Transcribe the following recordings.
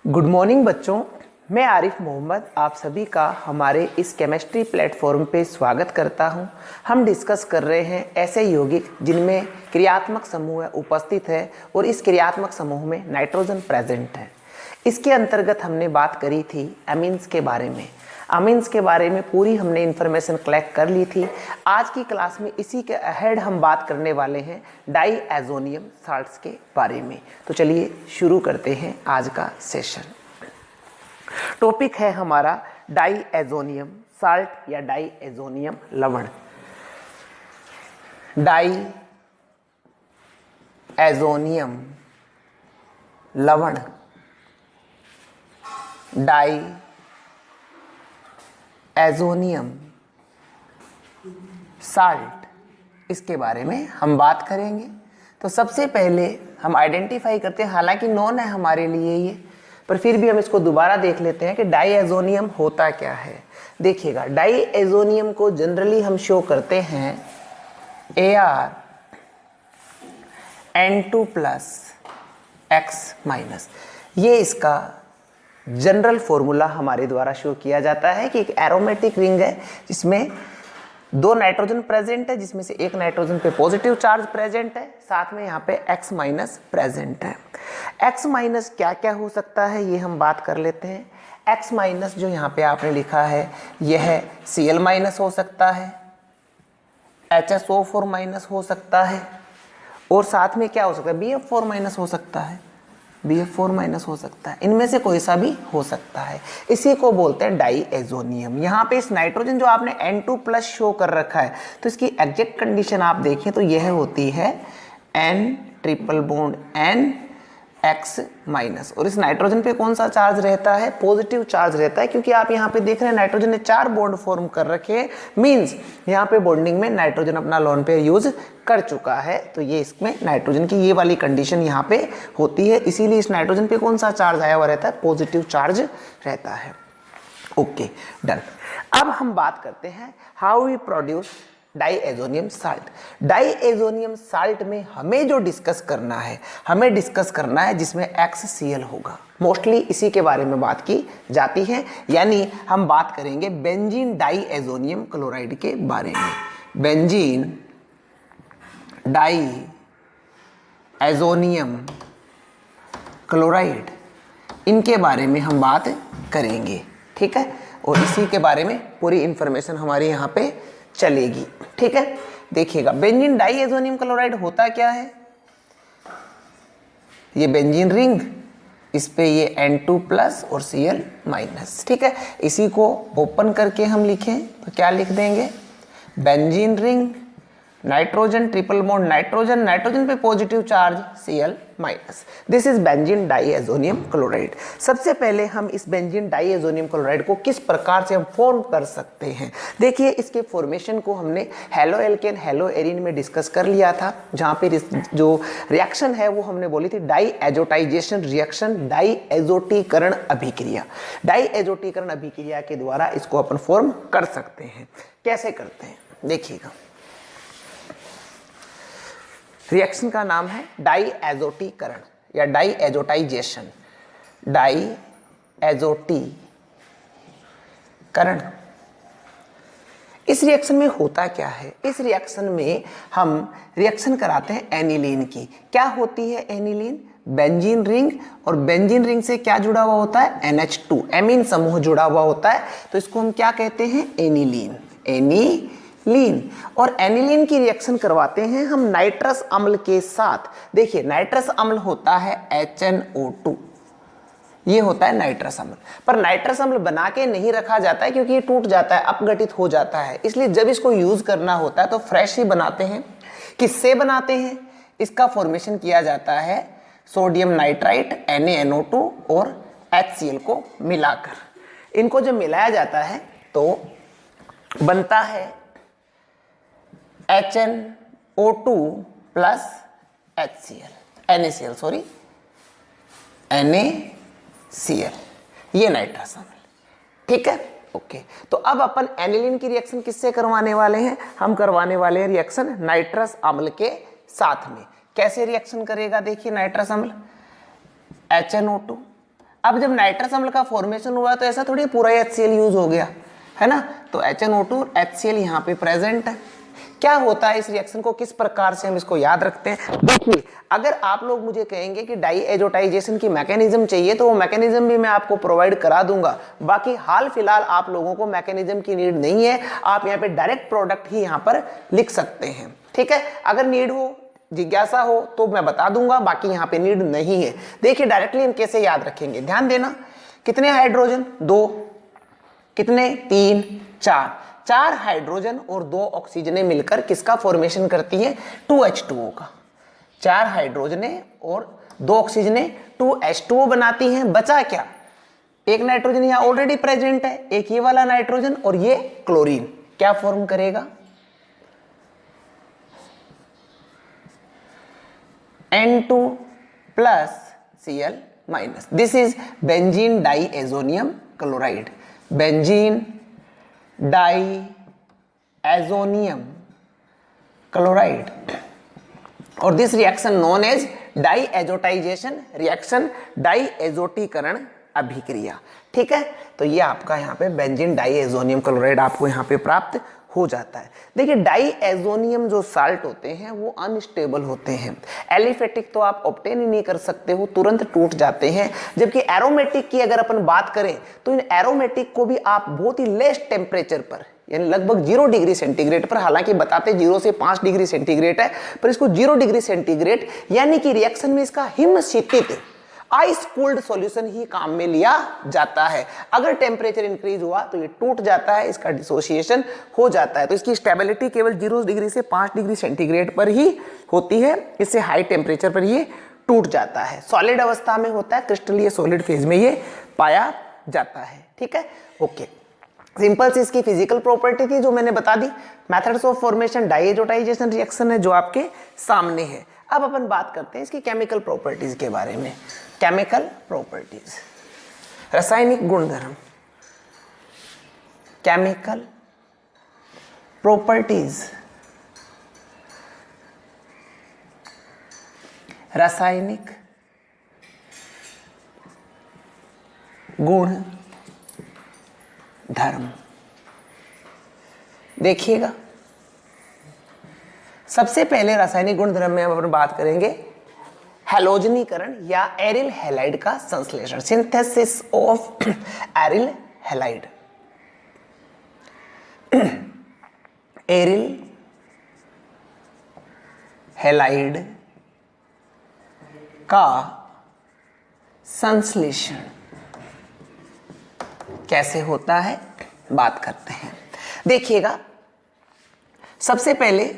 Good morning बच्चों, मैं आरिफ मोहम्मद आप सभी का हमारे इस केमिस्ट्री प्लेटफॉर्म पे स्वागत करता हूं। हम डिस्कस कर रहे हैं ऐसे यौगिक जिनमें क्रियात्मक समूह उपस्थित है और इस क्रियात्मक समूह में नाइट्रोजन प्रेजेंट है। इसके अंतर्गत हमने बात करी थी अमीन्स के बारे में। अमीन्स के बारे में पूरी हमने इन्फॉर्मेशन कलेक्ट कर ली थी। आज की क्लास में इसी के अहेड हम बात करने वाले हैं डाईएज़ोनियम साल्ट्स के बारे में। तो चलिए शुरू करते हैं आज का सेशन। टॉपिक है हमारा डाईएज़ोनियम साल्ट या डाईएज़ोनियम लवण। डाईएज़ोनियम लवण, डाईएज़ोनियम साल्ट, इसके बारे में हम बात करेंगे। तो सबसे पहले हम आइडेंटिफाई करते हैं, हालांकि नॉन है हमारे लिए ये, पर फिर भी हम इसको दोबारा देख लेते हैं कि डाईएज़ोनियम होता क्या है। देखिएगा, डाईएज़ोनियम को जनरली हम शो करते हैं Ar(N2+X-), ये इसका जनरल फॉर्मूला हमारे द्वारा शो किया जाता है कि एक एरोमेटिक रिंग है जिसमें दो नाइट्रोजन प्रेजेंट है, जिसमें से एक नाइट्रोजन पे पॉजिटिव चार्ज प्रेजेंट है, साथ में यहाँ पे X- प्रेजेंट है। X- क्या क्या हो सकता है ये हम बात कर लेते हैं। X- जो यहाँ पे आपने लिखा है यह Cl- हो सकता है, HSO4- हो सकता है, और साथ में क्या हो सकता है, BF4- हो सकता है, BF4- हो सकता है। इनमें से कोई सा भी हो सकता है। इसी को बोलते हैं डाईएज़ोनियम। यहाँ पे इस नाइट्रोजन जो आपने N2+ शो कर रखा है, तो इसकी एग्जैक्ट कंडीशन आप देखें तो यह होती है N(N)X-, और इस नाइट्रोजन पे कौन सा चार्ज रहता है, पॉजिटिव चार्ज रहता है, क्योंकि आप यहाँ पे देख रहे हैं नाइट्रोजन ने 4 बॉन्ड फॉर्म कर रखे हैं। मींस यहाँ पे बॉन्डिंग में नाइट्रोजन अपना लोन पेयर यूज कर चुका है, तो ये इसमें नाइट्रोजन की ये वाली कंडीशन यहाँ पे होती है। इसीलिए इस नाइट्रोजन पे कौन सा चार्ज आया हुआ रहता है, पॉजिटिव चार्ज रहता है। Okay, done. अब हम बात करते हैं how we produce diazonium salt. Diazonium salt में हमें जो डिस्कस करना है, हमें डिस्कस करना है जिसमें HCl होगा। मोस्टली इसी के बारे में बात की जाती है, यानी हम बात करेंगे बेंजीन डाईएज़ोनियम क्लोराइड के बारे में। बेंजीन डाईएज़ोनियम क्लोराइड, इनके बारे में हम बात करेंगे, ठीक है, और इसी के बारे में पूरी इंफॉर्मेशन हमारी यहाँ पे चलेगी, ठीक है। देखिएगा, बेंजीन डाईएज़ोनियम क्लोराइड होता क्या है, ये बेंजीन रिंग, इस पे ये N2+ और Cl-, ठीक है। इसी को ओपन करके हम लिखें तो क्या लिख देंगे, benzene ring, nitrogen triple bond nitrogen, nitrogen पे positive charge Cl-, this is benzene diazonium chloride. सबसे पहले हम इस बेंजीन डाईएज़ोनियम क्लोराइड को किस प्रकार से हम फॉर्म कर सकते हैं, देखिए इसके फॉर्मेशन को हमने हेलो एल्केन हेलो एरिन में डिस्कस कर लिया था, जहाँ पे जो रिएक्शन है वो हमने बोली थी डाईएज़ोटाइजेशन रिएक्शन, डाईएज़ोटीकरण अभिक्रिया। डाईएज़ोटीकरण अभिक्रिया के द्वारा इसको अपन फॉर्म कर सकते हैं। कैसे करते हैं देखिएगा, रिएक्शन का नाम है डाईएज़ोटीकरण या डाईएज़ोटाइजेशन। डाईएज़ोटीकरण, इस रिएक्शन में होता क्या है, इस रिएक्शन में हम रिएक्शन कराते हैं एनिलीन की। क्या होती है एनिलीन, बेंजीन रिंग, और बेंजीन रिंग से क्या जुड़ा हुआ होता है, NH2 एमीन समूह जुड़ा हुआ होता है, तो इसको हम क्या कहते हैं, एनिलीन। एनिलीन, और एनिलीन की रिएक्शन करवाते हैं हम नाइट्रस अम्ल के साथ। देखिए नाइट्रस अम्ल होता है HNO2, ये होता है नाइट्रस अम्ल, पर नाइट्रस अम्ल बना के नहीं रखा जाता है क्योंकि ये टूट जाता है, अपघटित हो जाता है, इसलिए जब इसको यूज करना होता है तो फ्रेश ही बनाते हैं। किससे बनाते हैं, इसका फॉर्मेशन किया जाता है सोडियम नाइट्राइट NaNO2 और HCl को मिलाकर। इनको जब मिलाया जाता है तो बनता है HNO2 प्लस NaCl, ये नाइट्रस अम्ल, ठीक है। ओके, तो अब अपन एनिलीन की रिएक्शन किससे करवाने वाले हैं, हम करवाने वाले हैं रिएक्शन नाइट्रस अम्ल के साथ में। कैसे रिएक्शन करेगा देखिए नाइट्रस अम्ल, HNO2, अब जब नाइट्रस अम्ल का फॉर्मेशन हुआ तो ऐसा थोड़ी पूरा HCl यूज हो गया, है ना, तो HNO2 और HCl यहाँ पे प्रेजेंट है। क्या होता है इस रिएक्शन को, किस प्रकार से हम इसको याद रखते हैं? देखिए, अगर आप लोग मुझे कहेंगे कि डाई एजोटाइजेशन की मैकेनिज्म चाहिए तो वो मैकेनिज्म भी मैं आपको प्रोवाइड करा दूंगा। बाकी हाल फिलहाल आप लोगों को मैकेनिज्म की नीड नहीं है, आप यहाँ पे डायरेक्ट प्रोडक्ट ही यहाँ पर लिख सकते हैं, ठीक है। अगर नीड हो, जिज्ञासा हो तो मैं बता दूंगा, बाकी यहाँ पे नीड नहीं है। देखिए डायरेक्टली हम कैसे याद रखेंगे, ध्यान देना। कितने हाइड्रोजन? 2, कितने? 3, 4। 4 हाइड्रोजन और 2 ऑक्सीजन मिलकर किसका फॉर्मेशन करती है? 2H2O का। 4 हाइड्रोजन और 2 ऑक्सीजन 2H2O बनाती हैं। बचा क्या? एक नाइट्रोजन यहाँ ऑलरेडी प्रेजेंट है, एक ये वाला नाइट्रोजन और ये क्लोरीन क्या फॉर्म करेगा? N2 plus Cl minus. This is benzene diazonium chloride. Benzene diazonium chloride. और this reaction known as diazotization reaction, डाईएजोटीकरण अभिक्रिया, ठीक है। तो ये आपका यहाँ पे बेंजीन डाईएजोनियम क्लोराइड आपको यहाँ पे प्राप्त हो जाता है। देखिए डाईएजोनियम जो साल्ट होते हैं वो अनस्टेबल होते हैं, एलिफेटिक तो आप ऑब्टेन ही नहीं कर सकते हो, तुरंत टूट जाते हैं। जबकि एरोमेटिक की अगर अपन बात करें तो इन एरोमेटिक को भी आप बहुत ही लेस टेम्परेचर पर, यानी लगभग 0 डिग्री सेंटीग्रेड पर, हालांकि बताते 0 से 5 डिग्री सेंटीग्रेड है, पर इसको 0 डिग्री सेंटीग्रेड यानी कि रिएक्शन में इसका हिमशीतित आइस कूल्ड सॉल्यूशन ही काम में लिया जाता है। अगर टेम्परेचर इंक्रीज हुआ तो ये टूट जाता है, इसका डिसोसिएशन हो जाता है। तो इसकी स्टेबिलिटी केवल 0 डिग्री से 5 डिग्री सेंटीग्रेड पर ही होती है, इससे हाई टेम्परेचर पर ये टूट जाता है। सॉलिड अवस्था में होता है, क्रिस्टलीय सॉलिड फेज में ये पाया जाता है, ठीक है। ओके, सिंपल सी इसकी फिजिकल प्रॉपर्टी थी जो मैंने बता दी। मेथड्स ऑफ फॉर्मेशन डाईएजोटाइजेशन रिएक्शन है जो आपके सामने है। अब अपन बात करते हैं इसकी केमिकल प्रॉपर्टीज के बारे में। केमिकल प्रॉपर्टीज, रासायनिक गुणधर्म, केमिकल प्रॉपर्टीज, रासायनिक गुण धर्म। देखिएगा, सबसे पहले रासायनिक गुणधर्म में हम अपन बात करेंगे हैलोजनीकरण या एरिल हैलाइड का संश्लेषण, synthesis of aryl halide. Aryl halide का संश्लेषण कैसे होता है बात करते हैं। देखिएगा, सबसे पहले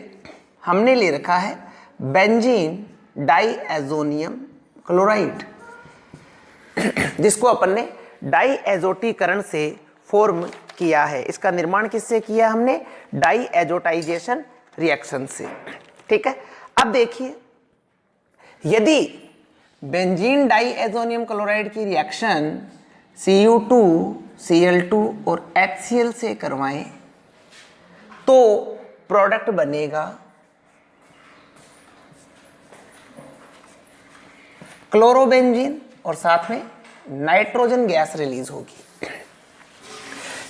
हमने ले रखा है बेंजीन डाईएजोनियम क्लोराइड, जिसको अपन ने डाईएजोटीकरण से फॉर्म किया है। इसका निर्माण किससे किया हमने? डाईएजोटाइजेशन रिएक्शन से, ठीक है। अब देखिए, यदि बेंजीन डाईएजोनियम क्लोराइड की रिएक्शन Cu2 Cl2 और HCl से करवाएं तो प्रोडक्ट बनेगा क्लोरोबेंजीन और साथ में नाइट्रोजन गैस रिलीज होगी।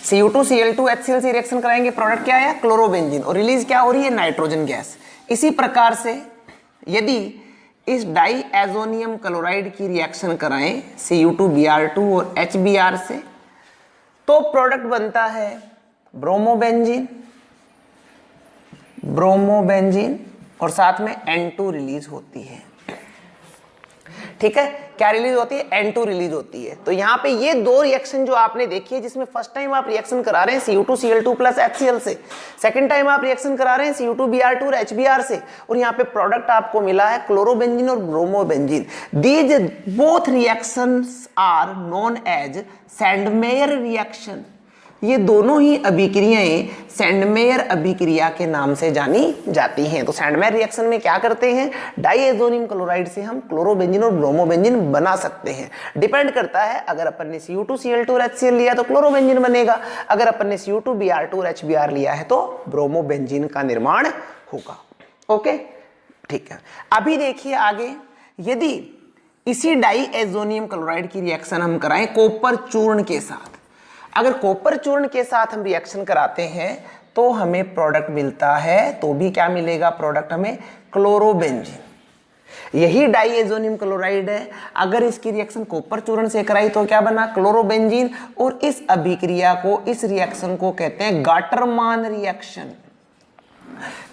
Cu2 Cl2 HCl से रिएक्शन कराएंगे, प्रोडक्ट क्या है? क्लोरोबेंजीन, और रिलीज क्या हो रही है? Nitrogen gas. इसी प्रकार से यदि इस डाईएजोनियम क्लोराइड की रिएक्शन कराएं Cu2Br2 और HBr से तो प्रोडक्ट बनता है ब्रोमोबेंजीन, ब्रोमोबेंजीन और साथ में N2 रिलीज होती है, ठीक है। क्या रिलीज होती है? N2 रिलीज होती है। तो यहाँ पे ये दो रिएक्शन जो आपने देखी है, जिसमें फर्स्ट टाइम आप रिएक्शन करा रहे हैं Cu2 Cl2 प्लस HCl से, सेकंड टाइम आप रिएक्शन करा रहे हैं Cu2Br2 और HBr से, और यहाँ पे प्रोडक्ट आपको मिला है क्लोरोबेंजीन और bromobenzene. These both reactions are known as Sandmeyer reaction. ये दोनों ही अभिक्रियाएं सैंडमेयर अभिक्रिया के नाम से जानी जाती हैं। तो सैंडमेयर रिएक्शन में क्या करते हैं? डाईएजोनियम क्लोराइड से हम क्लोरोबेंजीन और ब्रोमोबेंजीन बना सकते हैं। डिपेंड करता है, अगर अपन ने Cu2 Cl2 और HCl लिया तो क्लोरोबेंजीन बनेगा, अगर अपन ने Cu2Br2 और HBr लिया है तो ब्रोमोबेंजीन का निर्माण होगा। ओके, ठीक है। अभी देखिए आगे, यदि इसी डाइएजोनियम क्लोराइड की रिएक्शन हम कराएं कॉपर चूर्ण के साथ। अगर कॉपर चूर्ण के साथ हम रिएक्शन कराते हैं तो हमें प्रोडक्ट मिलता है, तो भी क्या मिलेगा प्रोडक्ट हमें, क्लोरोबेंजीन। यही डाइएजोनियम क्लोराइड है, अगर इसकी रिएक्शन कॉपर चूर्ण से कराई तो क्या बना, क्लोरोबेंजीन। और इस अभिक्रिया को, इस रिएक्शन को कहते हैं गाटरमान रिएक्शन,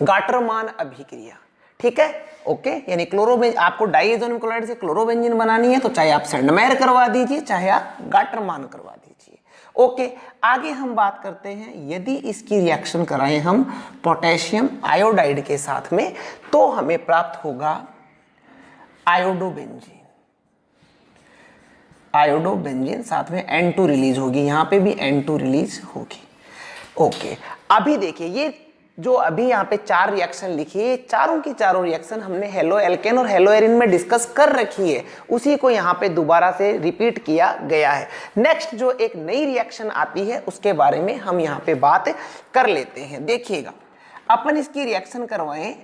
गाटरमान अभिक्रिया। ठीक है, ओके। यानी क्लोरोबेंजीन, आपको डाइएजोनियम क्लोराइड से क्लोरोबेंजीन बनानी है तो चाहे आप सेंडमेयर करवा दीजिए, चाहे आप गाटरमान करवा दीजिए। ओके, आगे हम बात करते हैं, यदि इसकी रिएक्शन कराएं हम पोटेशियम आयोडाइड के साथ में तो हमें प्राप्त होगा आयोडोबेंजीन। आयोडोबेंजीन, साथ में N2 रिलीज होगी, यहां पे भी N2 रिलीज होगी। ओके, अभी देखिए ये जो अभी यहाँ पे 4 रिएक्शन लिखी है, चारों की चारों रिएक्शन हमने हेलो एल्केन और हेलो एरिन में डिस्कस कर रखी है, उसी को यहाँ पे दोबारा से रिपीट किया गया है। नेक्स्ट जो एक नई रिएक्शन आती है उसके बारे में हम यहाँ पे बात कर लेते हैं। देखिएगा, अपन इसकी रिएक्शन करवाएं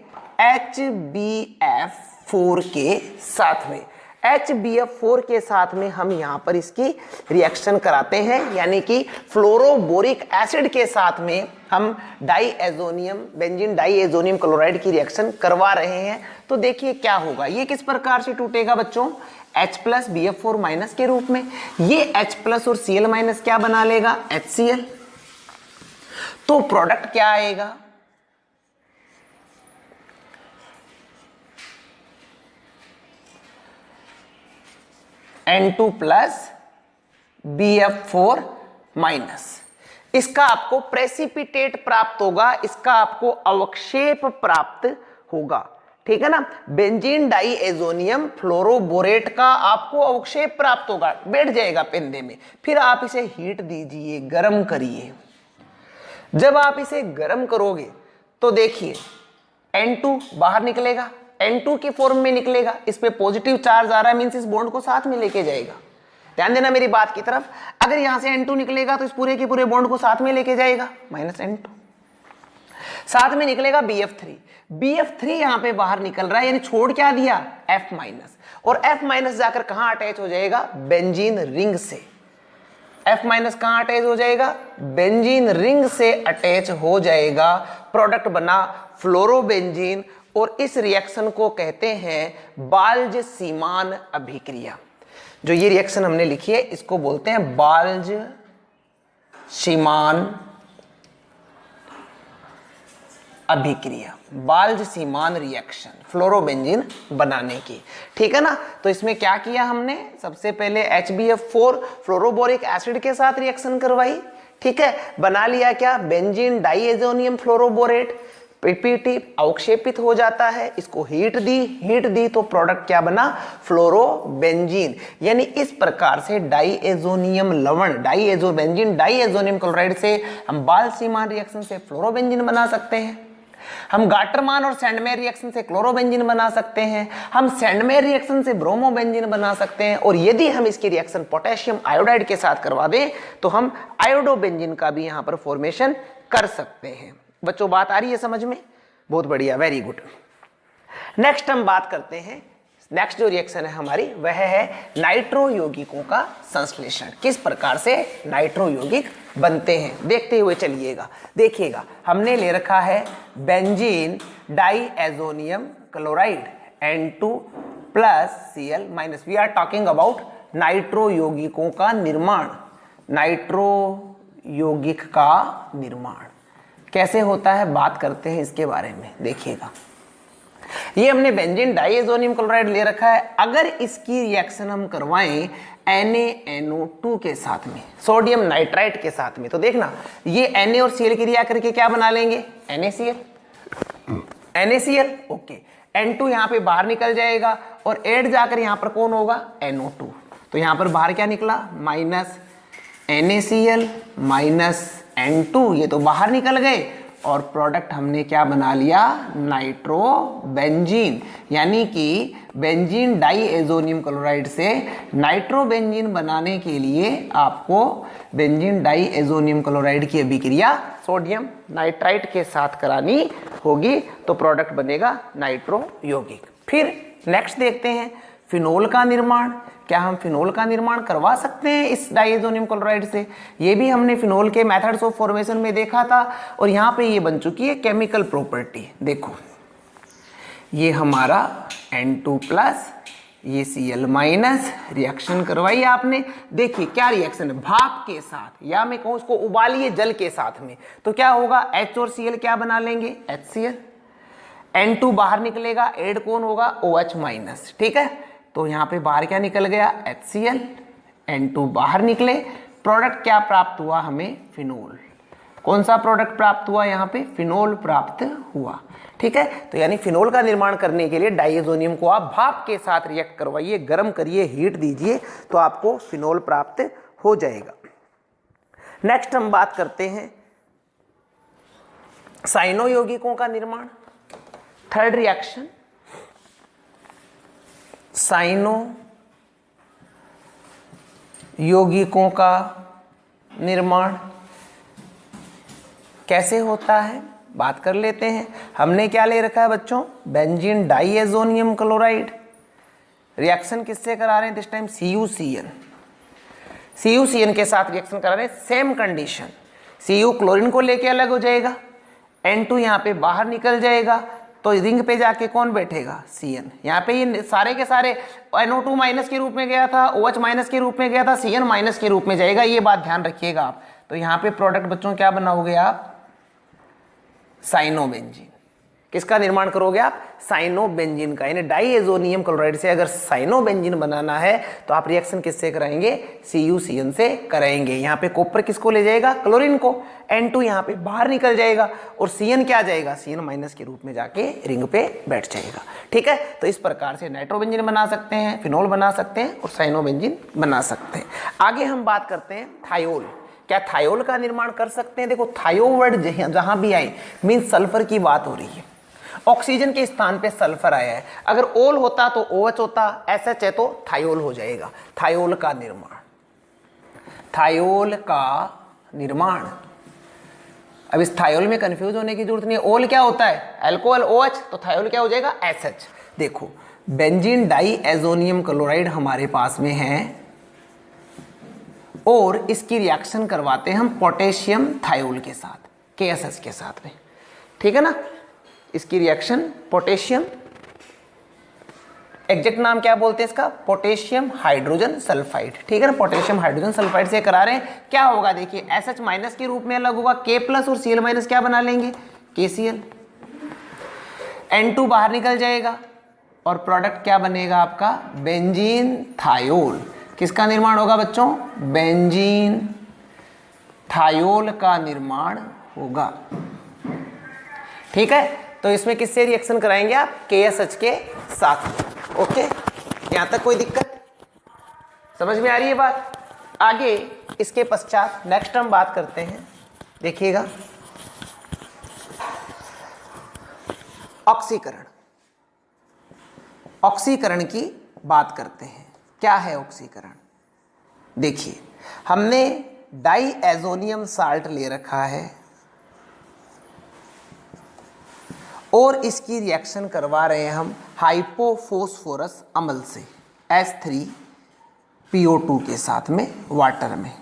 HbF4 के साथ में। HbF4 के साथ में हम यहाँ पर इसकी रिएक्शन कराते हैं, यानी कि फ्लोरोबोरिक एसिड के साथ में हम डाइएजोनियम, बेंजीन डाइएजोनियम क्लोराइड की रिएक्शन करवा रहे हैं। तो देखिए क्या होगा, ये किस प्रकार से टूटेगा बच्चों, H+BF4- के रूप में। ये H+ और Cl- क्या बना लेगा, HCl। तो प्रोडक्ट क्या आएगा, N2+BF4-। इसका आपको प्रेसिपिटेट प्राप्त होगा, इसका आपको अवक्षेप प्राप्त होगा। ठीक है ना, बेंजीन डाइएजोनियम फ्लोरोबोरेट का आपको अवक्षेप प्राप्त होगा, बैठ जाएगा पेंदे में। फिर आप इसे हीट दीजिए, गर्म करिए। जब आप इसे गर्म करोगे तो देखिए N2 बाहर निकलेगा, N2 की फॉर्म में निकलेगा, इस पे पॉजिटिव चार्ज आ रहा है, मींस इस बॉन्ड को साथ में लेके जाएगा। ध्यान देना मेरी बात की तरफ, अगर यहां से N2 निकलेगा तो इस पूरे के पूरे बॉन्ड को साथ में लेके जाएगा, -N2। साथ में निकलेगा BF3, BF3 यहां पे बाहर निकल रहा है, यानी छोड़ क्या दिया, F-। और F- जाकर कहां अटैच हो जाएगा, बेंजीन रिंग से। F- कहां अटैच हो जाएगा, बेंजीन रिंग से अटैच हो जाएगा। प्रोडक्ट बना फ्लोरोबेंजीन, और इस रिएक्शन को कहते हैं बाल्ज-सीमान अभिक्रिया। जो ये रिएक्शन हमने लिखी है इसको बोलते हैं बाल्ज-सीमान अभिक्रिया, बाल्ज-सीमान रिएक्शन फ्लोरोबेंजीन बनाने की। ठीक है ना, तो इसमें क्या किया हमने, सबसे पहले HbF4 फ्लोरोबोरिक एसिड के साथ रिएक्शन करवाई। ठीक है, बना लिया क्या, बेंजीन डाइएजोनियम फ्लोरोबोरेट, पीपीटी अवक्षेपित हो जाता है, इसको हीट दी तो प्रोडक्ट क्या बना, फ्लोरोबेंजीन। यानी इस प्रकार से डाइएजोनियम लवण, बेंजीन डाइएजोनियम क्लोराइड से हम बाल्ज-सीमान रिएक्शन से फ्लोरोबेंजीन बना सकते हैं। हम गाटरमान और सैंडमेयर रिएक्शन से क्लोरोबेंजीन बना सकते हैं, हम सैंडमेयर रिएक्शन से ब्रोमोबेंजीन बना सकते हैं, और यदि हम इसकी रिएक्शन पोटेशियम आयोडाइड के साथ करवा दें तो हम आयोडोबेंजीन का भी यहां पर फॉर्मेशन कर सकते हैं। बच्चों बात आ रही है समझ में, बहुत बढ़िया, वेरी गुड। नेक्स्ट हम बात करते हैं, नेक्स्ट जो रिएक्शन है हमारी वह है नाइट्रो यौगिकों का संश्लेषण। किस प्रकार से नाइट्रो यौगिक बनते हैं देखते हुए चलिएगा। देखिएगा, हमने ले रखा है benzene diazonium chloride N2+Cl-। We are talking about nitro यौगिकों का निर्माण। नाइट्रो यौगिक का निर्माण कैसे होता है, बात करते हैं इसके बारे में। देखिएगा, ये हमने बेंजीन डाइएजोनियम क्लोराइड ले रखा है, अगर इसकी रिएक्शन हम करवाएं NaNO2 के साथ में, सोडियम नाइट्राइट के साथ में, तो देखना ये Na और Cl की रिएक्शन करके क्या बना लेंगे, NaCl। ओके, N2 यहां पे बाहर निकल जाएगा और ऐड जाकर यहां पर कौन होगा, NO2। तो यहां पर बाहर क्या निकला, -NaCl -N2, ये तो बाहर निकल गए, और प्रोडक्ट हमने क्या बना लिया, नाइट्रोबेंजीन। यानी कि बेंजीन डाइएजोनियम क्लोराइड से नाइट्रोबेंजीन बनाने के लिए आपको बेंजीन डाइएजोनियम क्लोराइड की अभिक्रिया सोडियम नाइट्राइट के साथ करानी होगी, तो प्रोडक्ट बनेगा नाइट्रो यौगिक। फिर नेक्स्ट देखते हैं, फिनोल का निर्माण। क्या हम फिनोल का निर्माण करवा सकते हैं इस डाइएजोनियम क्लोराइड से? ये भी हमने फिनोल के मेथड्स ऑफ फॉर्मेशन में देखा था और यहाँ पे ये बन चुकी है केमिकल प्रॉपर्टी। देखो ये हमारा N2+, ये Cl-, रिएक्शन करवाई आपने। देखिए क्या रिएक्शन है, भाप के साथ, या मैं कहूँ उसको उबालिए जल के साथ में, तो क्या होगा, H और Cl क्या बना लेंगे, HCl। N2 बाहर निकलेगा, ऐड कौन होगा, OH-। ठीक है, तो यहाँ पे बाहर क्या निकल गया, HCl, N2 बाहर निकले, प्रोडक्ट क्या प्राप्त हुआ हमें, फिनोल। कौन सा प्रोडक्ट प्राप्त हुआ, यहाँ पे फिनोल प्राप्त हुआ। ठीक है, तो यानी फिनोल का निर्माण करने के लिए डाइएजोनियम को आप भाप के साथ रिएक्ट करवाइए, गर्म करिए, हीट दीजिए, तो आपको फिनोल प्राप्त हो जाएगा। नेक्स्ट हम बात करते हैं साइनो यौगिकों का निर्माण। थर्ड रिएक्शन, साइनो यौगिकों का निर्माण कैसे होता है, बात कर लेते हैं। हमने क्या ले रखा है बच्चों, बेंजीन डाइएजोनियम क्लोराइड। रिएक्शन किससे करा रहे हैं दिस टाइम, CuCN। CuCN के साथ रिएक्शन करा रहे हैं, सेम कंडीशन। Cu क्लोरीन को लेके अलग हो जाएगा, N2 यहाँ पे बाहर निकल जाएगा, तो रिंग पे जाके कौन बैठेगा, Cn। यहाँ पे ये सारे के सारे NO2- के रूप में गया था, OH- के रूप में गया था, Cn- के रूप में जाएगा, ये बात ध्यान रखिएगा आप। तो यहाँ पे प्रोडक्ट बच्चों क्या बनाओगे आप, साइनोबेंजीन। किसका निर्माण करोगे आप, साइनोबेंजीन का। यानी डाइएजोनियम क्लोराइड से अगर साइनोबेंजीन बनाना है तो आप रिएक्शन किससे कराएंगे, CuCN से कराएंगे। यहाँ पे कॉपर किसको ले जाएगा, क्लोरीन को, N2 यहाँ पे बाहर निकल जाएगा और Cn क्या जाएगा, Cn- के रूप में जाके रिंग पे बैठ जाएगा। ठीक है, तो इस प्रकार से नाइट्रोबेंजीन बना सकते हैं, फिनोल बना सकते हैं और साइनोबेंजीन बना सकते हैं। आगे हम बात करते हैं थायोल। क्या थायोल का निर्माण कर सकते हैं? देखो थायो वर्ड जहां भी आए मीन्स सल्फर की बात हो रही है, ऑक्सीजन के स्थान पे सल्फर आया है। अगर ओल होता तो OH होता, SH है तो थायोल हो जाएगा। थायोल का निर्माण, थायोल का निर्माण। अब इस थायोल में कंफ्यूज होने की जरूरत नहीं है। ओल क्या होता है, अल्कोहल OH, तो थायोल क्या हो जाएगा, SH। देखो बेंजीन डाइएजोनियम क्लोराइड हमारे पास में है और इसकी रिएक्शन करवाते हैं हम पोटेशियम थायोल के साथ, KSH के साथ में। ठीक है ना, इसकी रिएक्शन पोटेशियम, एग्जैक्ट नाम क्या बोलते हैं इसका, पोटेशियम हाइड्रोजन सल्फाइड। ठीक है ना, पोटेशियम हाइड्रोजन सल्फाइड से करा रहे हैं। क्या होगा देखिए, SH- के रूप में अलग होगा, K+ और Cl- क्या बना लेंगे, KCl। N2 बाहर निकल जाएगा और प्रोडक्ट क्या बनेगा आपका, बेंजीन थायोल। किसका निर्माण होगा बच्चों, बेंजीन थायोल का निर्माण होगा। ठीक है, तो इसमें किससे रिएक्शन कराएंगे आप, KSH के साथ। ओके, यहां तक कोई दिक्कत समझ में आ रही है बात। आगे इसके पश्चात नेक्स्ट हम बात करते हैं, देखिएगा ऑक्सीकरण। ऑक्सीकरण की बात करते हैं। क्या है ऑक्सीकरण, देखिए हमने डाइएजोनियम साल्ट ले रखा है और इसकी रिएक्शन करवा रहे हैं हम हाइपोफॉस्फोरस अम्ल से, H3PO2 के साथ में वाटर में।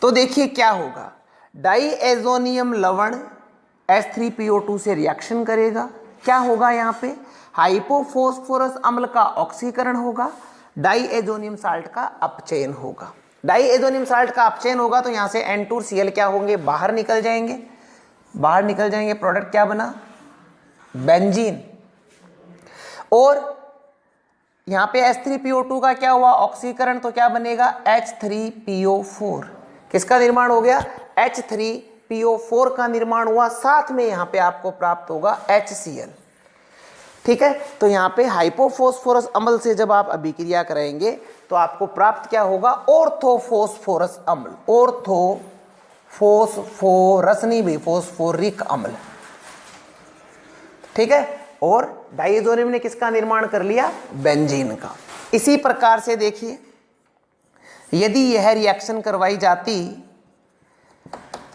तो देखिए क्या होगा, डाइएजोनियम लवण H3PO2 से रिएक्शन करेगा, क्या होगा यहाँ पे, हाइपोफॉस्फोरस अम्ल का ऑक्सीकरण होगा, डाइएजोनियम साल्ट का अपचयन होगा। डाइएजोनियम साल्ट का अपचयन होगा तो यहाँ से N2 Cl क्या होंगे, बाहर निकल जाएंगे, बाहर निकल जाएंगे, प्रोडक्ट क्या बना, बेंजीन। और यहां पे H3PO2 का क्या हुआ, ऑक्सीकरण, तो क्या बनेगा, H3PO4। किसका निर्माण हो गया, H3PO4 का निर्माण हुआ, साथ में यहां पे आपको प्राप्त होगा HCl। ठीक है, तो यहां पे हाइपोफॉस्फोरस अम्ल से जब आप अभिक्रिया कराएंगे तो आपको प्राप्त क्या होगा, ऑर्थोफॉस्फोरस अम्ल, ऑर्थोफॉस्फोरस नहीं भी, फॉस्फोरिक अम्ल। ठीक है, और डाइएजोनियम ने किसका निर्माण कर लिया, बेंजीन का। इसी प्रकार से देखिए यदि यह रिएक्शन करवाई जाती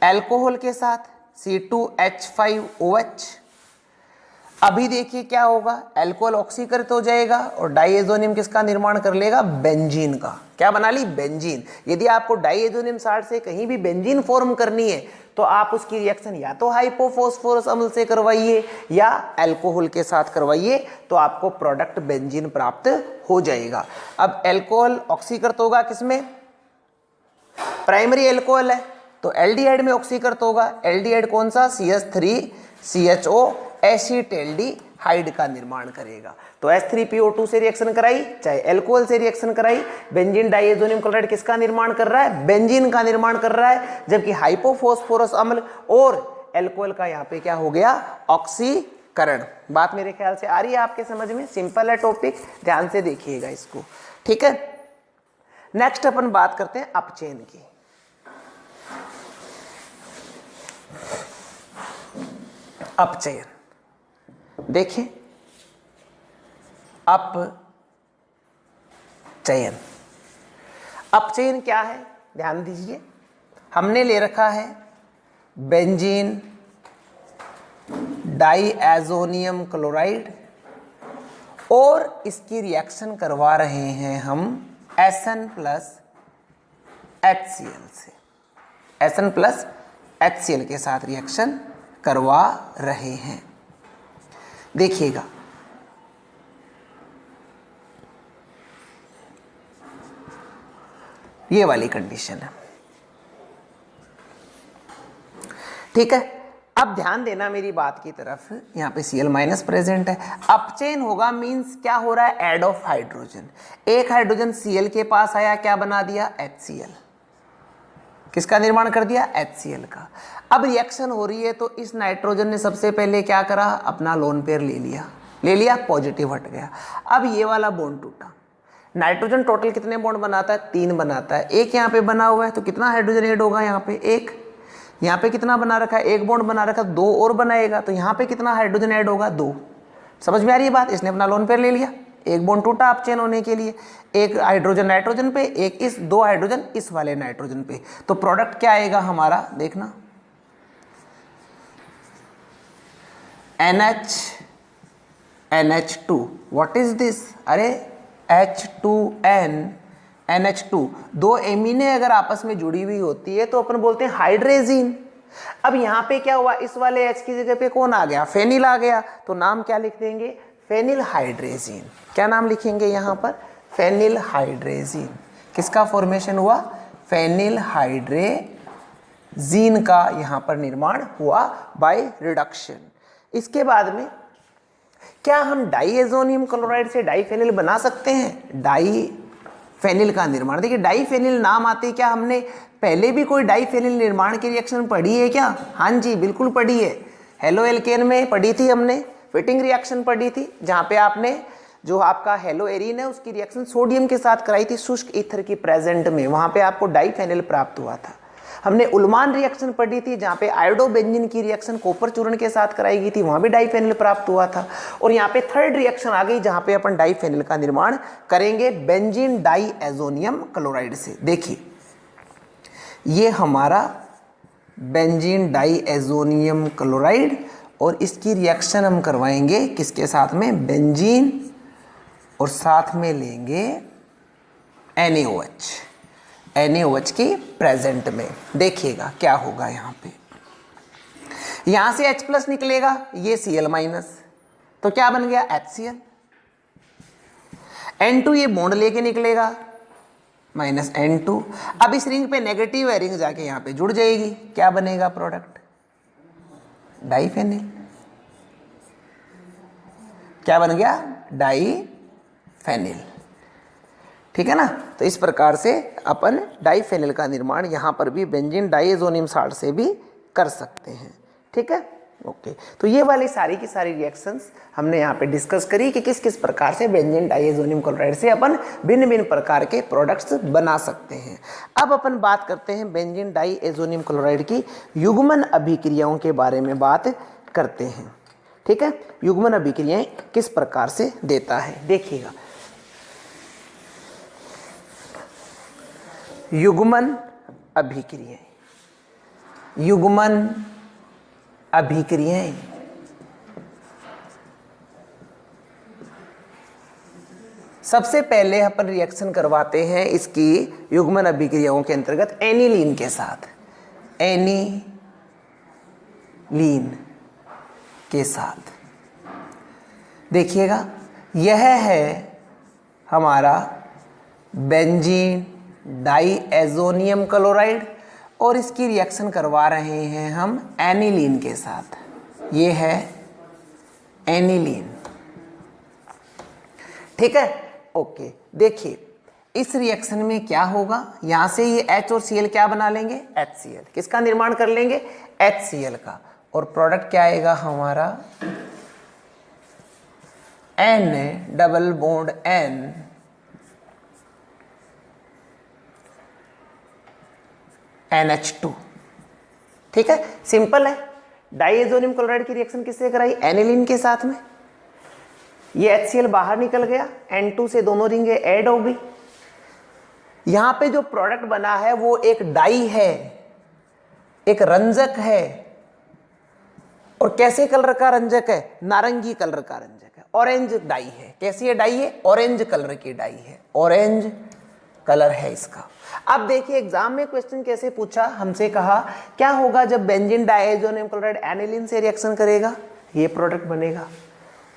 अल्कोहल के साथ, C2H5OH, अभी देखिए क्या होगा, अल्कोहल ऑक्सीकृत हो जाएगा और डाइएजोनियम किसका निर्माण कर लेगा, बेंजीन का। क्या बना ली, बेंजीन। यदि आपको डाइएजोनियम साल्ट से कहीं भी बेंजीन फॉर्म करनी है तो आप उसकी रिएक्शन या तो हाइपोफॉस्फोरस अम्ल से करवाइए या अल्कोहल के साथ करवाइए, तो आपको प्रोडक्ट बेंजीन प्राप्त हो जाएगा। अब अल्कोहल ऑक्सीकृत होगा किसमें, प्राइमरी अल्कोहल है तो एल्डिहाइड में ऑक्सीकृत होगा। एल्डिहाइड कौन सा, CH3CHO एसिटेल्डिहाइड का निर्माण करेगा। तो H3PO2 से रिएक्शन कराई, चाहे अल्कोहल से रिएक्शन कराई, बेंजीन डाइएजोनियम क्लोराइड किसका निर्माण कर रहा है, बेंजीन का निर्माण कर रहा है। जबकि हाइपोफॉस्फोरस अम्ल और अल्कोहल का यहाँ पे क्या हो गया, ऑक्सीकरण। बात मेरे ख्याल से आ रही है आपके समझ में, सिंपल है टॉपिक, ध्यान से देखिएगा इसको, ठीक है। नेक्स्ट अपन बात करते हैं अपचयन की। अपचयन देखिए, अपचयन, अपचयन क्या है, ध्यान दीजिए। हमने ले रखा है बेंजीन डाइएजोनियम क्लोराइड और इसकी रिएक्शन करवा रहे हैं हम Sn प्लस HCl से, Sn प्लस HCl के साथ रिएक्शन करवा रहे हैं। देखिएगा, ये वाली कंडीशन है, ठीक है। अब ध्यान देना मेरी बात की तरफ, यहाँ पे Cl माइनस प्रेजेंट है। अपचयन होगा मींस क्या हो रहा है, ऐड ऑफ हाइड्रोजन। एक हाइड्रोजन Cl के पास आया, क्या बना दिया, HCl। किसका निर्माण कर दिया, HCl का। अब रिएक्शन हो रही है तो इस नाइट्रोजन ने सबसे पहले क्या करा, अपना लोन पेयर ले लिया, पॉजिटिव हट गया। अब ये वाला बॉन्ड टूटा। नाइट्रोजन टोटल कितने बॉन्ड बनाता है, 3 बनाता है। एक यहाँ पे बना हुआ है तो कितना हाइड्रोजन ऐड होगा, यहाँ पे 1। यहाँ पे कितना बना रखा है, 1 बॉन्ड बना रखा है, 2 और बनाएगा तो यहाँ पे कितना हाइड्रोजन ऐड होगा, 2। समझ में आ रही है बात, इसने अपना लोन पेयर ले लिया, एक बॉन्ड टूटा अपचयन होने के लिए, एक हाइड्रोजन नाइट्रोजन पे, एक इस, 2 हाइड्रोजन इस वाले नाइट्रोजन पे। तो प्रोडक्ट क्या आएगा हमारा, देखना, NH2। व्हाट इज दिस, अरे H2N NH2। 2 एमीने अगर आपस में जुड़ी हुई होती है तो अपन बोलते हैं हाइड्रेजीन। अब यहाँ पे क्या हुआ, इस वाले H की जगह पे कौन आ गया, फेनिल आ गया, तो नाम क्या लिख देंगे, फेनिल हाइड्रेजीन। क्या नाम लिखेंगे यहाँ पर, फेनिल हाइड्रेजीन। किसका फॉर्मेशन हुआ, फेनिल हाइड्रेजीन का यहाँ पर निर्माण हुआ बाय रिडक्शन। इसके बाद में क्या हम डाइएजोनियम क्लोराइड से डाइफेनिल बना सकते हैं, डाइफेनिल का निर्माण। देखिए डाइफेनिल नाम आते ही क्या हमने पहले भी कोई डाइफेनिल निर्माण की रिएक्शन पढ़ी है क्या, हाँ जी बिल्कुल पढ़ी है। हेलो एल्केन में पढ़ी थी हमने, फिटिंग रिएक्शन पढ़ी थी, जहाँ पे आपने जो आपका हेलो एरीन है उसकी रिएक्शन सोडियम के साथ कराई थी शुष्क ईथर की प्रेजेंट में, वहाँ पे आपको डाइफेनिल प्राप्त हुआ था। हमने उल्मान रिएक्शन पढ़ी थी जहाँ पे आयोडोबेंजीन की रिएक्शन कॉपर चूर्ण के साथ कराई गई थी, वहाँ भी डाइफेनिल प्राप्त हुआ था। और यहाँ पे थर्ड रिएक्शन आ गई जहाँ पे अपन डाइफेनिल का निर्माण करेंगे बेंजीन डाइएजोनियम क्लोराइड से। देखिए ये हमारा बेंजीन डाइएजोनियम क्लोराइड और इसकी रिएक्शन हम करवाएंगे किसके साथ में, बेंजीन, और साथ में लेंगे NaOH की प्रेजेंट में। देखिएगा क्या होगा, यहाँ पे यहाँ से H प्लस निकलेगा, ये Cl माइनस, तो क्या बन गया HCl। N2 ये बॉन्ड लेके निकलेगा माइनस N2। अब इस रिंग पे नेगेटिव है, रिंग जाके यहाँ पे जुड़ जाएगी, क्या बनेगा प्रोडक्ट, डाइफेनिल। क्या बन गया, डाइफेनिल, ठीक है ना। तो इस प्रकार से अपन डाइफेनिल का निर्माण यहाँ पर भी बेंजीन डाइएजोनियम साल्ट से भी कर सकते हैं, ठीक है। ओके, तो ये वाली सारी की सारी रिएक्शंस हमने यहाँ पे डिस्कस करी कि किस किस प्रकार से बेंजीन डाइएजोनियम क्लोराइड से अपन भिन्न भिन्न प्रकार के प्रोडक्ट्स बना सकते हैं। अब अपन बात करते हैं बेंजीन डाइएजोनियम क्लोराइड की युग्मन अभिक्रियाओं के बारे में बात करते हैं, ठीक है। युग्मन अभिक्रियाएं किस प्रकार से देता है, देखिएगा। युग्मन अभिक्रियाएं, युग्मन अभिक्रियाएं सबसे पहले अपन रिएक्शन करवाते हैं इसकी युग्मन अभिक्रियाओं के अंतर्गत एनिलीन के साथ, एनिलीन के साथ। देखिएगा यह है हमारा बेंजीन डाईएज़ोनियम क्लोराइड और इसकी रिएक्शन करवा रहे हैं हम एनिलीन के साथ। ये है एनिलीन, ठीक है, ओके। देखिए इस रिएक्शन में क्या होगा, यहां से ये H और Cl क्या बना लेंगे, HCl। किसका निर्माण कर लेंगे, HCl का। और प्रोडक्ट क्या आएगा हमारा, N double bond N NH2, ठीक है, सिंपल है। डाईएज़ोनियम क्लोराइड की रिएक्शन किससे कराई, एनिलीन के साथ में। ये HCl बाहर निकल गया, N2 से दोनों रिंगें ऐड हो गई। यहां पे जो प्रोडक्ट बना है वो एक डाई है, एक रंजक है। और कैसे कलर का रंजक है, नारंगी कलर का रंजक है, ऑरेंज डाई है। कैसी है डाई है, ऑरेंज कलर की डाई है, ऑरेंज कलर है इसका। अब देखिए एग्जाम में क्वेश्चन कैसे पूछा, हमसे कहा क्या होगा जब बेंजीन डाईएज़ोनियम क्लोराइड एनिलीन से रिएक्शन करेगा, ये प्रोडक्ट बनेगा।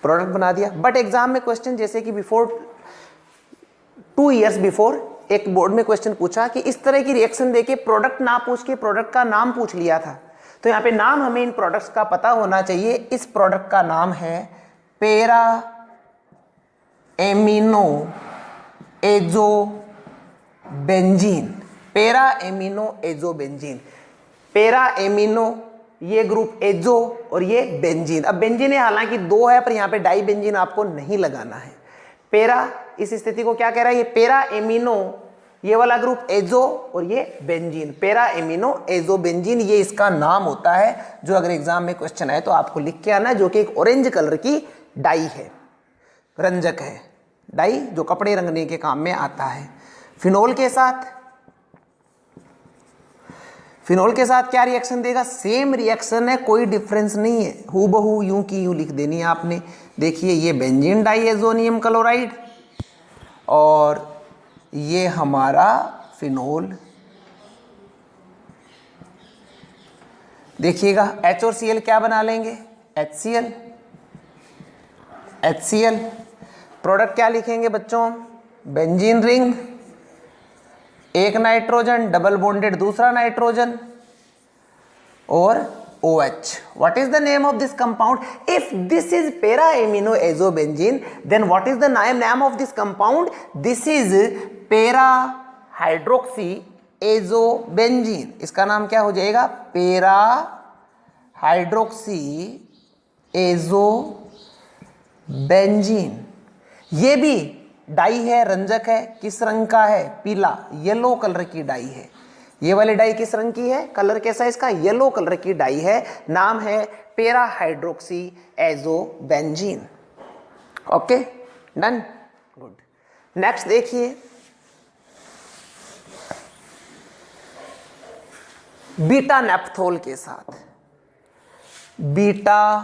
प्रोडक्ट बना दिया। बट एग्जाम में क्वेश्चन जैसे कि बिफोर 2 years बिफोर एक बोर्ड में क्वेश्चन पूछा कि इस तरह की रिएक्शन देके प्रोडक्ट ना पूछ के प्रोडक्ट का नाम पूछ लिया था। तो यहाँ पे नाम हमें इन प्रोडक्ट्स का पता होना चाहिए। इस प्रोडक्ट का नाम है para amino azo benzene. Para amino azo benzene, para amino ये ग्रुप एजो और ये बेंजीन। अब बेंजीन हालांकि 2 है पर यहाँ पे डाई बेंजीन आपको नहीं लगाना है। पैरा इस स्थिति को क्या कह रहा है, ये पैरा एमिनो, ये वाला ग्रुप एजो और ये benzene, para amino azo benzene, ये इसका नाम होता है। जो अगर एग्जाम में क्वेश्चन आए तो आपको लिख के आना है, जो कि एक ऑरेंज कलर की डाई है, रंजक है, डाई जो कपड़े रंगने के काम में आता है। फिनोल के साथ, फिनोल के साथ क्या रिएक्शन देगा, सेम रिएक्शन है, कोई डिफरेंस नहीं है, हूबहू यूं की यूं लिख देनी है आपने। देखिए ये बेंजीन डाईएज़ोनियम क्लोराइड और ये हमारा फिनोल। देखिएगा H और Cl क्या बना लेंगे, HCl, HCl। प्रोडक्ट क्या लिखेंगे बच्चों, बेंजीन रिंग, एक नाइट्रोजन डबल बॉन्डेड दूसरा नाइट्रोजन और OH. What is the name of this compound? If this is para amino azobenzene, then what is the name of this compound? This is para hydroxy azobenzene. इसका नाम क्या हो जाएगा, para hydroxy azobenzene। ये भी die है, रंजक है, किस रंग का है, पीला, येलो कलर की डाई है। ये वाली डाई किस रंग की है, कलर कैसा है इसका, येलो कलर की डाई है, नाम है para hydroxy azobenzene. Okay done, good. Next देखिए बीटा नेप्थोल के साथ, बीटा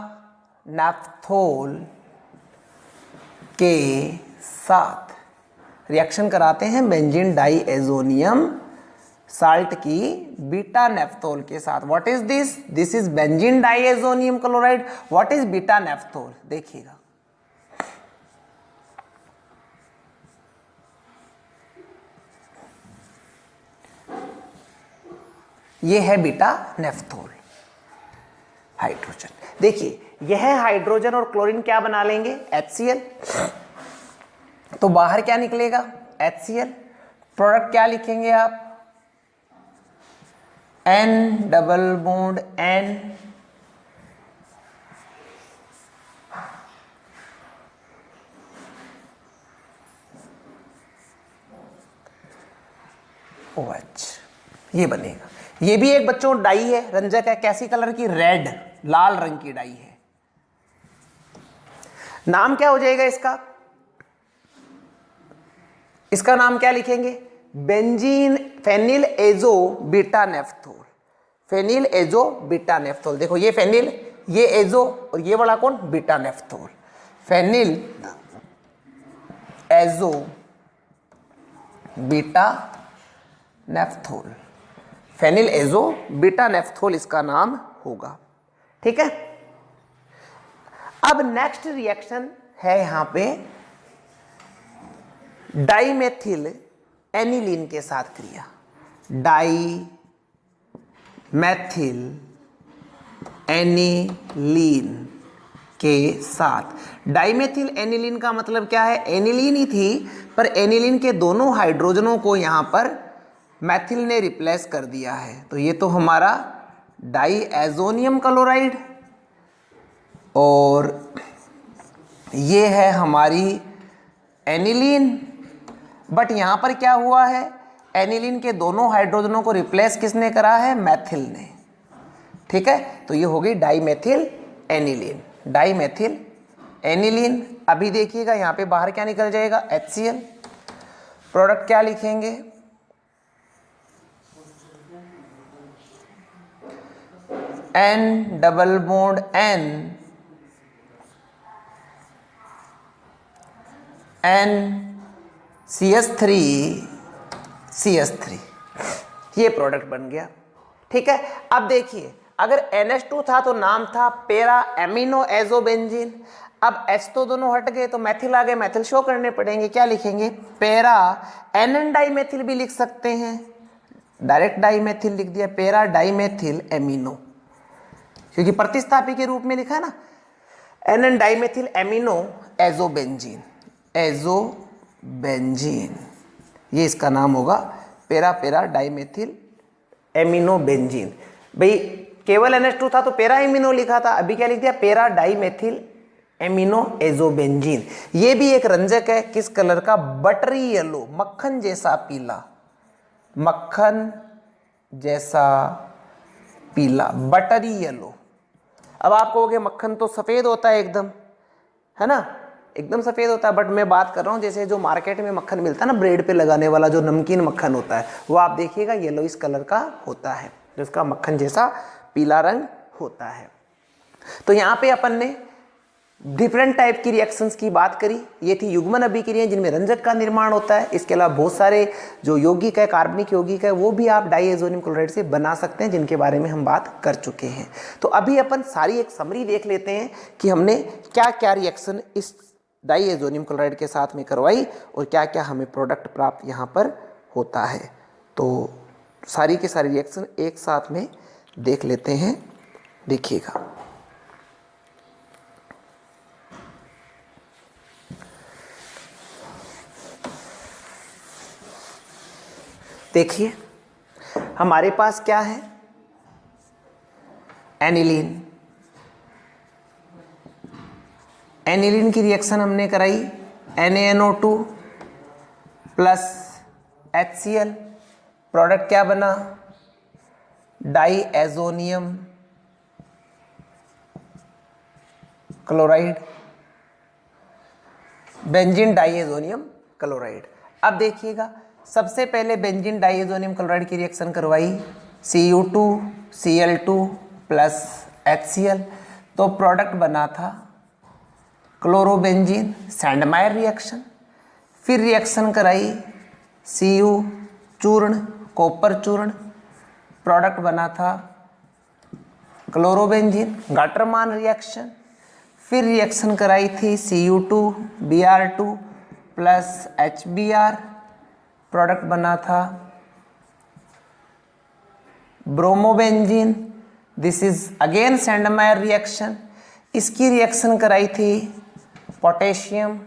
नेप्थोल के साथ रिएक्शन कराते हैं बेंजीन डाईएज़ोनियम साल्ट की बीटा नेफ्थोल के साथ। What is this, this is benzene diazonium chloride. What is beta naphthol, देखिएगा ये है बीटा नेफ्थोल हाइड्रोजन। देखिए यह हाइड्रोजन और क्लोरीन क्या बना लेंगे, HCl। तो बाहर क्या निकलेगा, HCl। प्रोडक्ट क्या लिखेंगे आप, N double bond N OH, ये बनेगा। ये भी एक बच्चों डाई है, रंजक है, कैसी कलर की, रेड, लाल रंग की डाई है। नाम क्या हो जाएगा इसका, इसका नाम क्या लिखेंगे, benzene phenyl azo beta naphthol, phenyl azo beta naphthol. देखो ये फेनिल, ये एजो और ये वाला कौन, beta naphthol. Phenyl azo beta naphthol, phenyl azo beta naphthol इसका नाम होगा। ठीक है, अब नेक्स्ट रिएक्शन है यहां पे डाइमेथिल एनिलीन के साथ क्रिया। डाइमेथिल एनिलीन के साथ, डाइमेथिल एनिलीन का मतलब क्या है, एनिलीन ही थी पर एनिलीन के दोनों हाइड्रोजनों को यहां पर मैथिल ने रिप्लेस कर दिया है। तो ये तो हमारा डाईएजोनियम क्लोराइड और ये है हमारी एनिलीन। बट यहां पर क्या हुआ है, एनिलीन के दोनों हाइड्रोजनों को रिप्लेस किसने करा है, मैथिल ने। ठीक है, तो ये हो गई डाईमेथिल एनिलीन, डाईमेथिल एनिलीन। अभी देखिएगा यहां पे बाहर क्या निकल जाएगा, HCl। प्रोडक्ट क्या लिखेंगे, N double bond N, NCH3 CH3, ये प्रोडक्ट बन गया। ठीक है, अब देखिए अगर NH2 था तो नाम था पेरा एमिनो एजोबेंजीन। अब H तो दोनों हट गए तो मैथिल आ गए, मैथिल शो करने पड़ेंगे। क्या लिखेंगे, पेरा NN डाइमेथिल भी लिख सकते हैं, डायरेक्ट डाइमेथिल लिख दिया, पेरा डाइमेथिल एमिनो, क्योंकि प्रतिस्थापी के रूप में लिखा है ना, NN dimethyl amino azobenzene, azobenzene ये इसका नाम होगा, पेरा पेरा डाइमेथिल एमिनो बेंजीन। भाई केवल NH2 था तो पेरा एमिनो लिखा था, अभी क्या लिख दिया, पेरा डाइमेथिल एमिनो एजोबेंजीन। ये भी एक रंजक है, किस कलर का, बटरी येलो, मक्खन जैसा पीला, मक्खन जैसा पीला, बटरी येलो। अब आप कहोगे मक्खन तो सफेद होता है एकदम, है ना, एकदम सफेद होता है, बट मैं बात कर रहा हूँ जैसे जो मार्केट में मक्खन मिलता है ना, ब्रेड पे लगाने वाला जो नमकीन मक्खन होता है, वो आप देखिएगा येलो इस कलर का होता है, जिसका मक्खन जैसा पीला रंग होता है। तो यहाँ पे अपन ने डिफरेंट टाइप की रिएक्शंस की बात करी। ये थी युग्मन अभिक्रियाएं जिनमें रंजक का निर्माण होता है। इसके अलावा बहुत सारे जो यौगिक है, कार्बनिक यौगिक है, वो भी आप डाईएजोनियम क्लोराइड से बना सकते हैं, जिनके बारे में हम बात कर चुके हैं। तो अभी अपन सारी एक समरी देख लेते हैं कि हमने क्या क्या रिएक्शन इस डाईएजोनियम क्लोराइड के साथ में करवाई और क्या क्या हमें प्रोडक्ट प्राप्त यहाँ पर होता है। तो सारी के सारी रिएक्शन एक साथ में देख लेते हैं, देखिएगा। देखिए हमारे पास क्या है, एनिलीन, एनिलीन की रिएक्शन हमने कराई, NaNO2 प्लस HCl, प्रोडक्ट क्या बना, diazonium chloride, benzene diazonium chloride. अब देखिएगा सबसे पहले बेंजीन डाईएजोनियम क्लोराइड की रिएक्शन करवाई, Cu2Cl2 प्लस HCl, तो प्रोडक्ट बना था क्लोरोबेंजीन, सैंडमायर रिएक्शन। फिर रिएक्शन कराई Cu चूर्ण, कॉपर चूर्ण, प्रोडक्ट बना था क्लोरोबेंजीन, गाटरमान रिएक्शन। फिर रिएक्शन कराई थी Cu2Br2 प्लस HBr, प्रोडक्ट बना था bromobenzene, this is again Sandmeyer reaction. इसकी रिएक्शन कराई थी पोटेशियम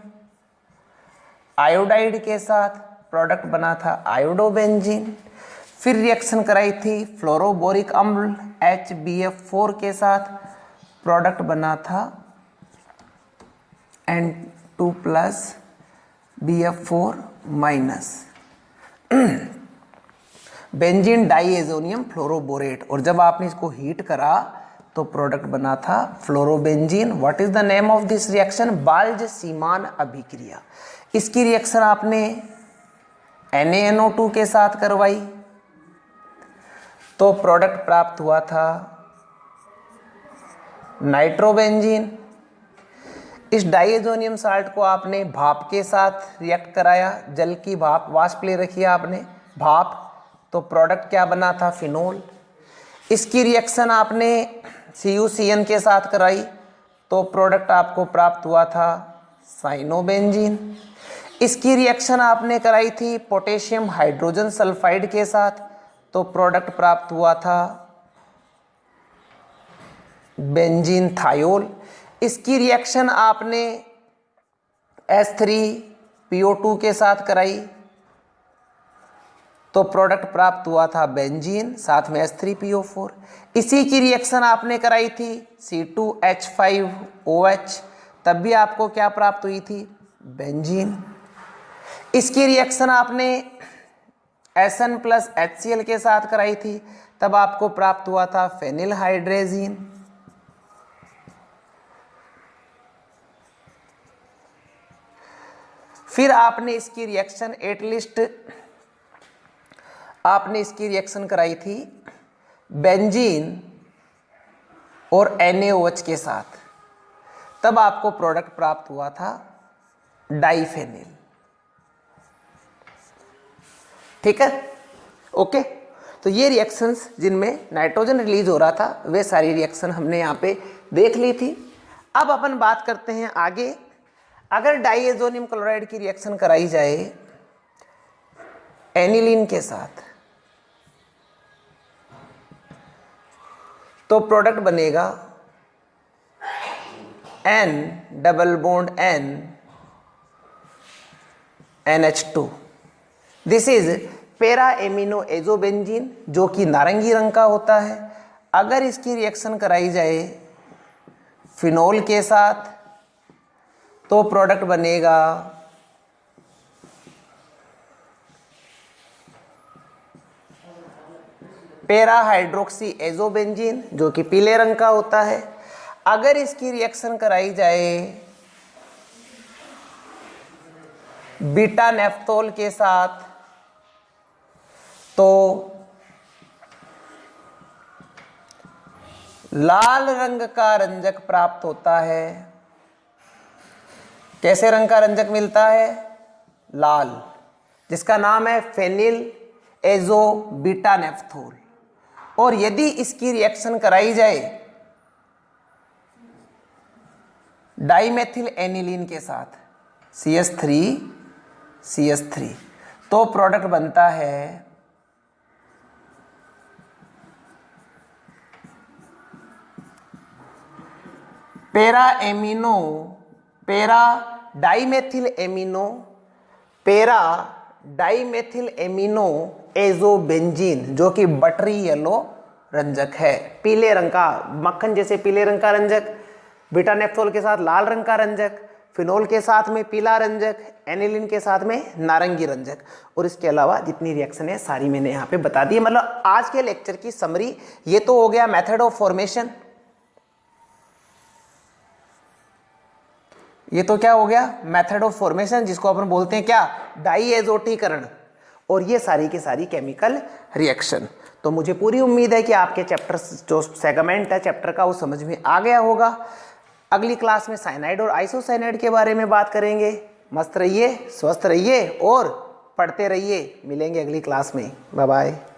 आयोडाइड के साथ, प्रोडक्ट बना था आयोडोबेंजीन। फिर रिएक्शन कराई थी फ्लोरोबोरिक अम्ल HBF4 के साथ, प्रोडक्ट बना था N2 plus BF4 minus, benzene diazonium fluoroborate. और जब आपने इसको हीट करा तो प्रोडक्ट बना था fluorobenzene. What is the name of this reaction, Balz Schiemann अभिक्रिया। इसकी रिएक्शन आपने NaNO2 के साथ करवाई तो प्रोडक्ट प्राप्त हुआ था नाइट्रोबेंजीन। इस डाइएजोनियम साल्ट को आपने भाप के साथ रिएक्ट कराया, जल की भाप, वाष्प ले रखी है आपने, भाप, तो प्रोडक्ट क्या बना था, फिनोल। इसकी रिएक्शन आपने CuCN के साथ कराई तो प्रोडक्ट आपको प्राप्त हुआ था साइनोबेंजीन। इसकी रिएक्शन आपने कराई थी पोटेशियम हाइड्रोजन सल्फाइड के साथ तो प्रोडक्ट प्राप्त हुआ था बेंजीन थायोल। इसकी रिएक्शन आपने H3PO2 के साथ कराई तो प्रोडक्ट प्राप्त हुआ था बेंजीन, साथ में H3PO4। इसी की रिएक्शन आपने कराई थी C2H5OH, तब भी आपको क्या प्राप्त हुई थी, बेंजीन। इसकी रिएक्शन आपने Sn प्लस HCl के साथ कराई थी, तब आपको प्राप्त हुआ था फेनिल हाइड्रेजीन। फिर आपने इसकी रिएक्शन एटलिस्ट आपने इसकी रिएक्शन कराई थी बेंजीन और NaOH के साथ, तब आपको प्रोडक्ट प्राप्त हुआ था डाइफेनिल। ठीक है, ओके। तो ये रिएक्शंस जिनमें नाइट्रोजन रिलीज हो रहा था वे सारी रिएक्शन हमने यहाँ पे देख ली थी। अब अपन बात करते हैं आगे, अगर डाइएजोनियम क्लोराइड की रिएक्शन कराई जाए एनिलीन के साथ तो प्रोडक्ट बनेगा N double bond N NH2। This is पेरा एमिनो एजोबेंजीन जो कि नारंगी रंग का होता है। अगर इसकी रिएक्शन कराई जाए फिनोल के साथ तो प्रोडक्ट बनेगा पेरा हाइड्रोक्सी एजोबेंजीन जो कि पीले रंग का होता है। अगर इसकी रिएक्शन कराई जाए बीटा नेफ्थोल के साथ तो लाल रंग का रंजक प्राप्त होता है। कैसे रंग का रंजक मिलता है, लाल, जिसका नाम है फेनिल एजो बीटा नेफ्थोल। और यदि इसकी रिएक्शन कराई जाए डाइमेथिल एनिलीन के साथ CH3 तो प्रोडक्ट बनता है पेरा डाइमेथिल एमिनो एजोबेंजीन जो कि बटरी येलो रंजक है, पीले रंग का, मक्खन जैसे पीले रंग का रंजक, बीटा नेफ्थोल के साथ लाल रंग का रंजक, फिनोल के साथ में पीला रंजक, एनिलीन के साथ में नारंगी रंजक। और इसके अलावा जितनी रिएक्शन है सारी मैंने यहाँ पे बता दी। मतलब आज के लेक्चर की समरी ये तो हो गया मेथड ऑफ फॉर्मेशन, ये तो क्या हो गया, मेथड ऑफ फॉर्मेशन, जिसको अपन बोलते हैं क्या, डाइएजोटीकरण। और ये सारी की सारी केमिकल रिएक्शन। तो मुझे पूरी उम्मीद है कि आपके चैप्टर जो सेगमेंट है चैप्टर का वो समझ में आ गया होगा। अगली क्लास में साइनाइड और आइसोसाइनाइड के बारे में बात करेंगे। मस्त रहिए, स्वस्थ रहिए और पढ़ते रहिए। मिलेंगे अगली क्लास में। Bye bye.